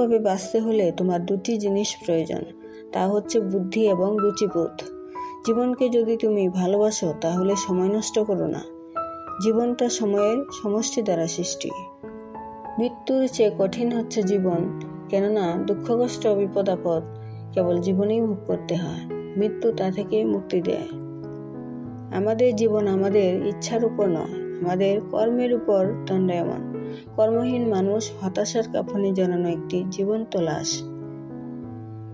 সফলভাবে বাঁচতে হলে তোমার দুটি জিনিস প্রয়োজন, তা হচ্ছে বুদ্ধি এবং রুচিবোধ। জীবনকে যদি তুমি ভালোবাসো তাহলে সময় নষ্ট করো না। জীবনটা সময়ের সমষ্টি দ্বারা সৃষ্টি। মৃত্যুর চেয়ে কঠিন হচ্ছে জীবন, কেননা দুঃখ কষ্ট বিপদ আপদ কেবল জীবনেই ভোগ করতে হয়। মৃত্যু তা থেকে মুক্তি দেয়। আমাদের জীবন আমাদের ইচ্ছার উপর নয়, আমাদের কর্মের উপর দণ্ডায়মান। কর্মহীন মানুষ হতাশার কাফনে জড়ানো একটি জীবন্ত লাশ।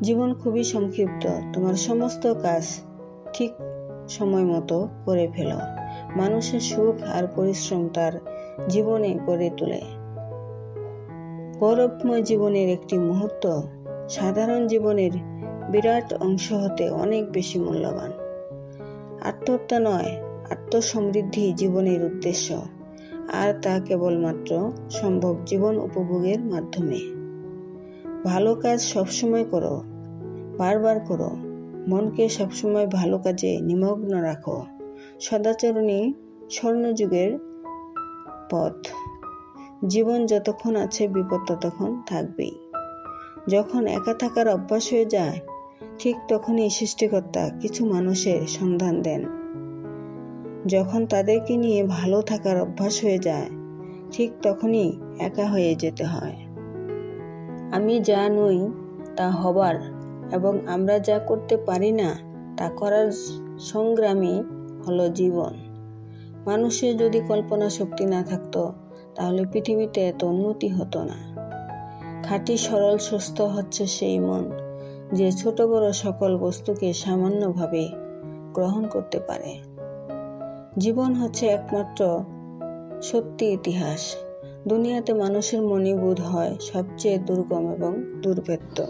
জীবন খুবই সংক্ষিপ্ত। তোমার সমস্ত কাজ ঠিক সময় মতো করে ফেলো। মানুষের সুখ আর পরিশ্রম তার জীবনে গড়ে তোলে। গৌরবময় জীবনের একটি মুহূর্ত সাধারণ জীবনের বিরাট অংশ হতে অনেক বেশি মূল্যবান। আত্মহত্যা নয়, আত্মসমৃদ্ধি জীবনের উদ্দেশ্য, আর তা কেবলমাত্র সম্ভব জীবন উপভোগের মাধ্যমে। ভালো কাজ সবসময় করো, বারবার করো। মনকে সবসময় ভালো কাজে নিমগ্ন রাখো। সদাচরণই স্বর্ণযুগের পথ। জীবন যতক্ষণ আছে বিপদ ততক্ষণ থাকবেই। যখন একা থাকার অভ্যাস হয়ে যায়, ঠিক তখনই সৃষ্টিকর্তা কিছু মানুষের সন্ধান দেন। যখন তাদেরকে নিয়ে ভালো থাকার অভ্যাস হয়ে যায়, ঠিক তখনই একা হয়ে যেতে হয়। আমি যা নই তা হবার এবং আমরা যা করতে পারি না তা করার সংগ্রামই হলো জীবন। মানুষের যদি কল্পনা শক্তি না থাকতো তাহলে পৃথিবীতে এত উন্নতি হতো না। খাঁটি সরল সুস্থ হচ্ছে সেই মন যে ছোট বড় সকল বস্তুকে সামান্যভাবে গ্রহণ করতে পারে। জীবন হচ্ছে একমাত্র সত্যি ইতিহাস। দুনিয়াতে মানুষের মনই বোধ হয় সবচেয়ে দুর্গম এবং দুর্ভেদ্য।